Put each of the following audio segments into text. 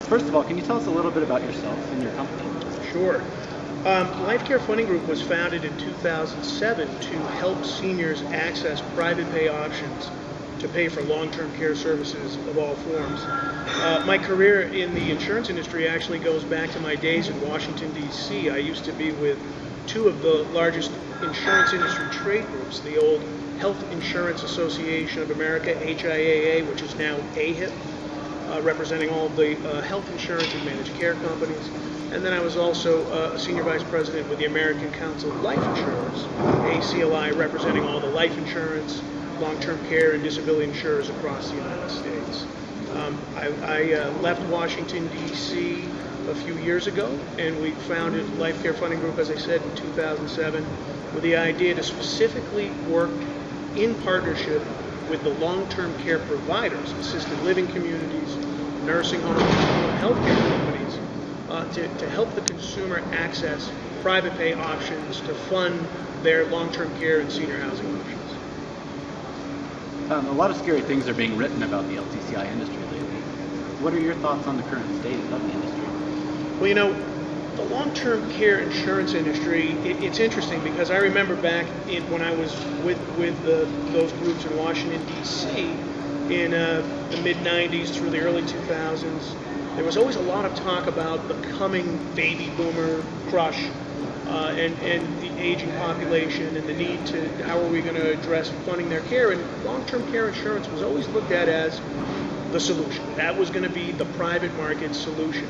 First of all, can you tell us a little bit about yourself and your company? Sure. Life Care Funding Group was founded in 2007 to help seniors access private pay options to pay for long-term care services of all forms. My career in the insurance industry actually goes back to my days in Washington, D.C. I used to be with two of the largest insurance industry trade groups, the old Health Insurance Association of America, HIAA, which is now AHIP, representing all of the health insurance and managed care companies. And then I was also a senior vice president with the American Council of Life Insurers, ACLI, representing all the life insurance, long-term care, and disability insurers across the United States. I left Washington, D.C. a few years ago, and we founded Life Care Funding Group, as I said, in 2007, with the idea to specifically work in partnership with the long-term care providers, assisted living communities, nursing homes, and healthcare companies, to help the consumer access private pay options to fund their long-term care and senior housing options. A lot of scary things are being written about the LTCI industry lately. What are your thoughts on the current state of the industry? Well, you know, the long-term care insurance industry, it's interesting because I remember back when I was with those groups in Washington, D.C. in the mid-90s through the early 2000s, there was always a lot of talk about the coming baby boomer crush and the aging population and the need to, how are we going to address funding their care? And long-term care insurance was always looked at as the solution. That was going to be the private market solution.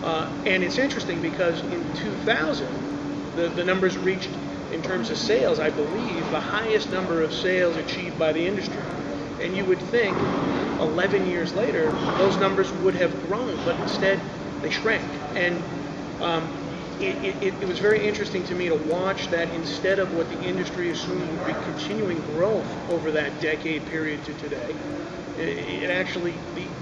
And it's interesting because in 2000, the numbers reached, in terms of sales, I believe, the highest number of sales achieved by the industry. And you would think 11 years later, those numbers would have grown, but instead they shrank. And it was very interesting to me to watch that instead of what the industry assumed would be continuing growth over that decade period to today, it actually,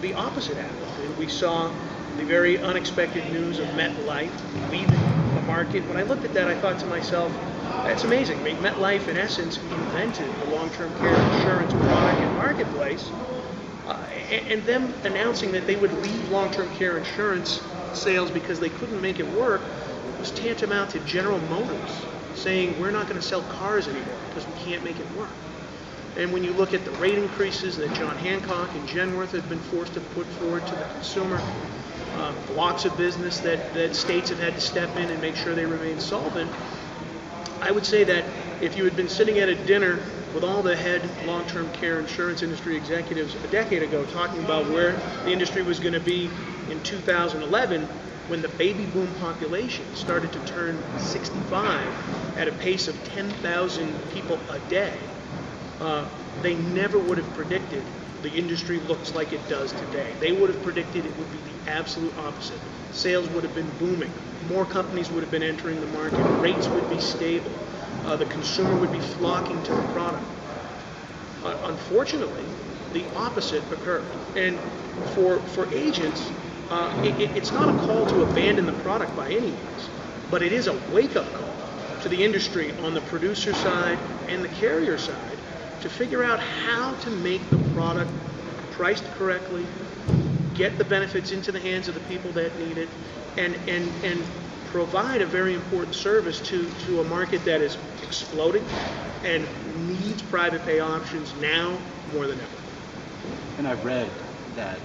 the opposite happened. And we saw the very unexpected news of MetLife leaving the market. When I looked at that, I thought to myself, that's amazing. I mean, MetLife, in essence, invented the long-term care insurance product and marketplace, and them announcing that they would leave long-term care insurance sales because they couldn't make it work was tantamount to General Motors saying, we're not going to sell cars anymore because we can't make it work. And when you look at the rate increases that John Hancock and Genworth have been forced to put forward to the consumer, blocks of business that states have had to step in and make sure they remain solvent, I would say that if you had been sitting at a dinner with all the head long-term care insurance industry executives a decade ago talking about where the industry was going to be in 2011, when the baby boom population started to turn 65 at a pace of 10,000 people a day, they never would have predicted the industry looks like it does today. They would have predicted it would be the absolute opposite. Sales would have been booming. More companies would have been entering the market. Rates would be stable. The consumer would be flocking to the product. Unfortunately, the opposite occurred. And for agents, it's not a call to abandon the product by any means, but it is a wake-up call to the industry on the producer side and the carrier side to figure out how to make the product priced correctly, get the benefits into the hands of the people that need it, and provide a very important service to a market that is exploding and needs private pay options now more than ever. And I've read that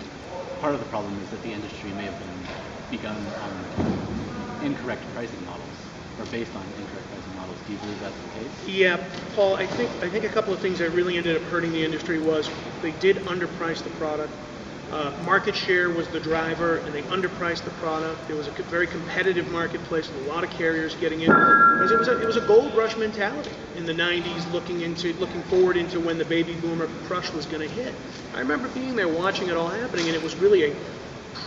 part of the problem is that the industry may have been begun on incorrect pricing models, or based on incorrect pricing models. Do you believe that's the case? Yeah, Paul, I think a couple of things that really ended up hurting the industry was they did underprice the product. Market share was the driver, and they underpriced the product. There was a very competitive marketplace with a lot of carriers getting in, because it was a gold rush mentality in the 90s, looking forward into when the baby boomer crush was going to hit. I remember being there watching it all happening, and it was really a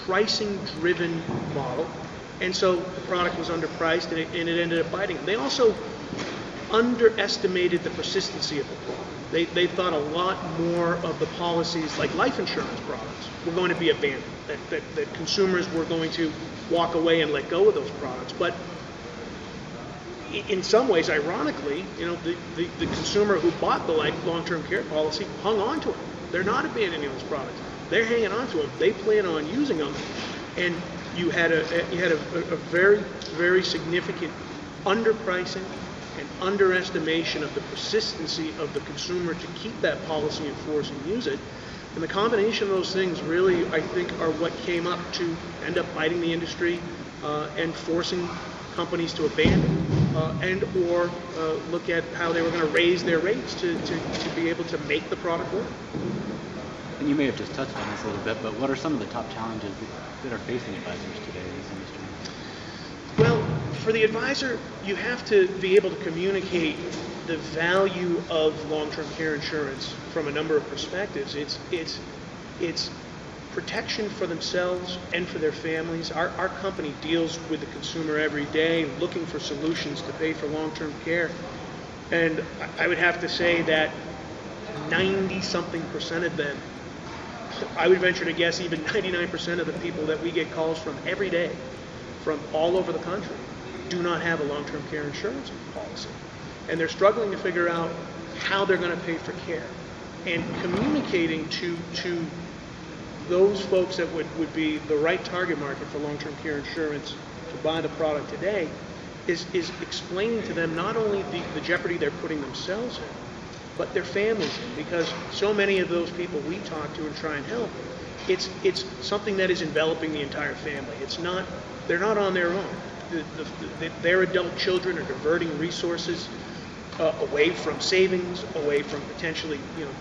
pricing-driven model, and so the product was underpriced, and it ended up biting them. They also underestimated the persistency of the product. They thought a lot more of the policies, like life insurance products, were going to be abandoned, that consumers were going to walk away and let go of those products. But in some ways, ironically, you know, the consumer who bought the long-term care policy hung on to it. They're not abandoning those products. They're hanging on to them. They plan on using them. and you had a very, very significant underpricing and underestimation of the persistency of the consumer to keep that policy in force and use it. And the combination of those things really, I think, are what came up to end up biting the industry and forcing companies to abandon and or look at how they were going to raise their rates to be able to make the product work. And you may have just touched on this a little bit, but what are some of the top challenges that are facing advisors today in this industry? Well, for the advisor, you have to be able to communicate the value of long-term care insurance from a number of perspectives. It's protection for themselves and for their families. Our company deals with the consumer every day, looking for solutions to pay for long-term care. And I would have to say that 90-something% of them, I would venture to guess even 99% of the people that we get calls from every day from all over the country do not have a long-term care insurance policy. And they're struggling to figure out how they're going to pay for care. And communicating to those folks that would be the right target market for long-term care insurance to buy the product today is explaining to them not only the jeopardy they're putting themselves in, but their families in, because so many of those people we talk to and try and help, it's something that is enveloping the entire family. They're not on their own. Their adult children are diverting resources away from savings, away from potentially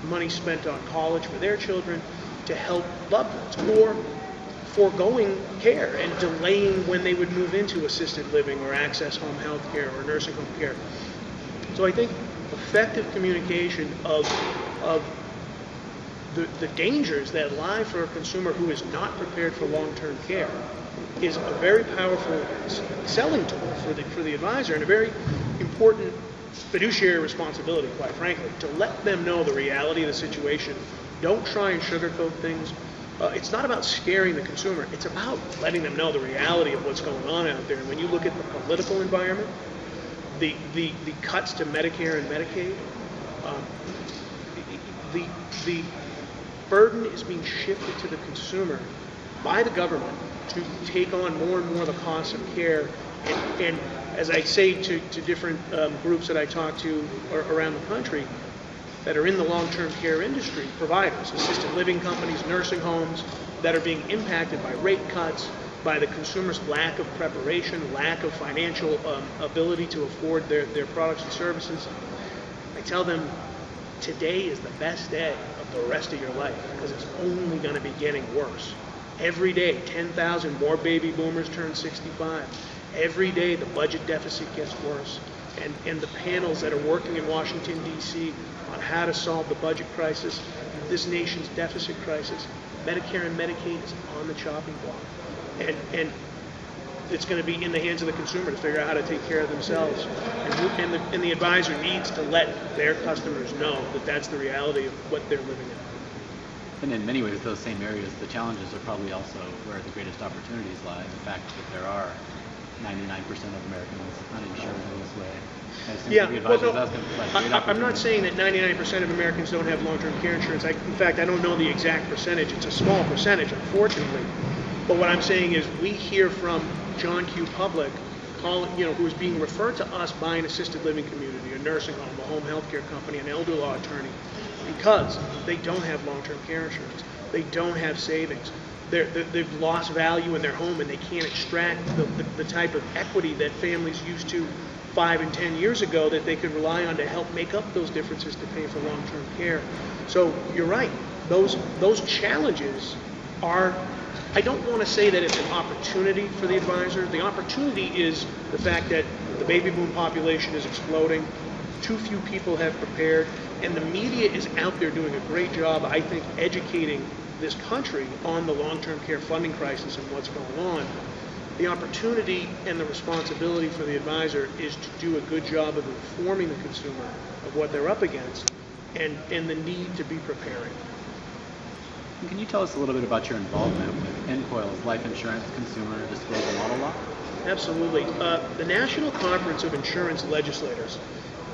money spent on college for their children to help loved ones, or foregoing care and delaying when they would move into assisted living or access home health care or nursing home care. So I think effective communication of the dangers that lie for a consumer who is not prepared for long-term care is a very powerful selling tool for the advisor, and a very important fiduciary responsibility, quite frankly, to let them know the reality of the situation. Don't try and sugarcoat things. It's not about scaring the consumer. It's about letting them know the reality of what's going on out there. And when you look at the political environment, the cuts to Medicare and Medicaid, the burden is being shifted to the consumer by the government to take on more and more of the costs of care. And as I say to different groups that I talk to around the country that are in the long-term care industry, providers, assisted living companies, nursing homes, that are being impacted by rate cuts, by the consumer's lack of preparation, lack of financial ability to afford their products and services, I tell them today is the best day of the rest of your life, because it's only going to be getting worse. Every day, 10,000 more baby boomers turn 65. Every day, the budget deficit gets worse. And the panels that are working in Washington, D.C. on how to solve the budget crisis, this nation's deficit crisis, Medicare and Medicaid is on the chopping block. And it's going to be in the hands of the consumer to figure out how to take care of themselves. And the advisor needs to let their customers know that that's the reality of what they're living in. And in many ways, those same areas, the challenges are probably also where the greatest opportunities lie. The fact that there are 99% of Americans uninsured in this way. I'm not saying that 99% of Americans don't have long-term care insurance. In fact, I don't know the exact percentage. It's a small percentage, unfortunately. But what I'm saying is we hear from John Q. Public, who is being referred to us by an assisted living community, a nursing home, a home health care company, an elder law attorney, because they don't have long-term care insurance. They don't have savings. They've lost value in their home, and they can't extract the type of equity that families used to 5 and 10 years ago that they could rely on to help make up those differences to pay for long-term care. So you're right. Those challenges are, I don't want to say that it's an opportunity for the advisor. The opportunity is the fact that the baby boom population is exploding. Too few people have prepared, and the media is out there doing a great job, I think, educating this country on the long-term care funding crisis and what's going on. The opportunity and the responsibility for the advisor is to do a good job of informing the consumer of what they're up against and the need to be preparing. And can you tell us a little bit about your involvement with NCOIL's Life Insurance Consumer Disclosure Model Law? Absolutely. The National Conference of Insurance Legislators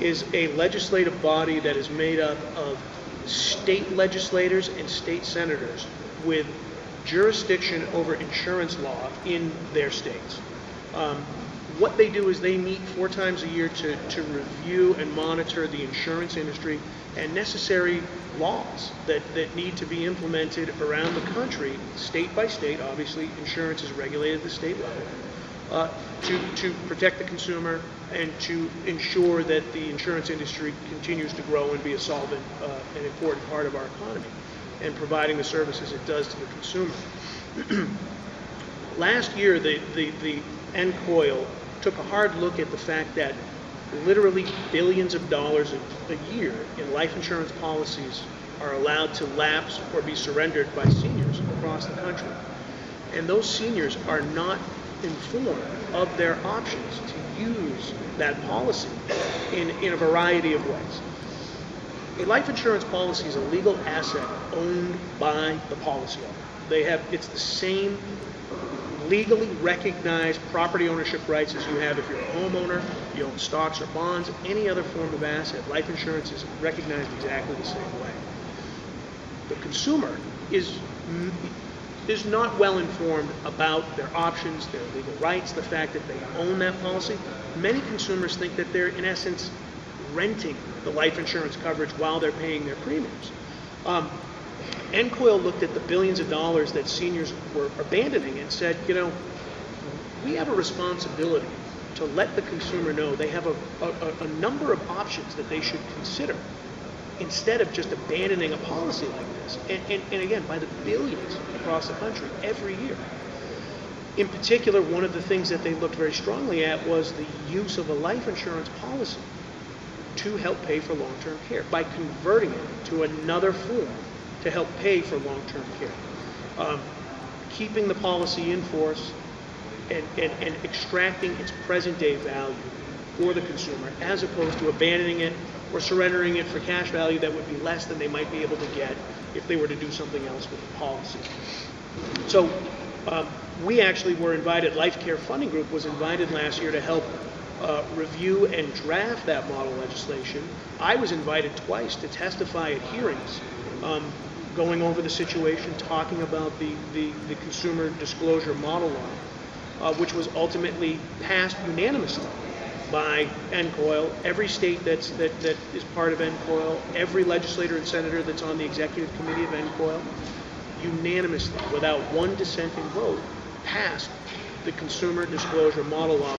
is a legislative body that is made up of state legislators and state senators with jurisdiction over insurance law in their states. What they do is they meet 4 times a year to review and monitor the insurance industry and necessary laws that need to be implemented around the country, state by state. Obviously, insurance is regulated at the state level, to protect the consumer and to ensure that the insurance industry continues to grow and be a solvent and important part of our economy and providing the services it does to the consumer. Last year, the NCOIL took a hard look at the fact that literally billions of dollars a year in life insurance policies are allowed to lapse or be surrendered by seniors across the country. And those seniors are not informed of their options to use that policy in a variety of ways. A life insurance policy is a legal asset owned by the policyholder. It's the same legally recognized property ownership rights as you have if you're a homeowner, you own stocks or bonds, any other form of asset. Life insurance is recognized exactly the same way. The consumer is not well informed about their options, their legal rights, the fact that they own that policy. Many consumers think that they're, in essence, renting the life insurance coverage while they're paying their premiums. NCOIL looked at the billions of dollars that seniors were abandoning and said, we have a responsibility to let the consumer know they have a number of options that they should consider instead of just abandoning a policy like this. And again, by the billions across the country every year. In particular, one of the things that they looked very strongly at was the use of a life insurance policy to help pay for long-term care by converting it to another form to help pay for long-term care. Keeping the policy in force and extracting its present-day value for the consumer as opposed to abandoning it or surrendering it for cash value that would be less than they might be able to get if they were to do something else with the policy. So we actually were invited, Life Care Funding Group was invited last year to help review and draft that model legislation. I was invited twice to testify at hearings going over the situation, talking about the consumer disclosure model law, which was ultimately passed unanimously by NCOIL, every state that is part of NCOIL, every legislator and senator that's on the executive committee of NCOIL, unanimously, without one dissenting vote, passed the consumer disclosure model law.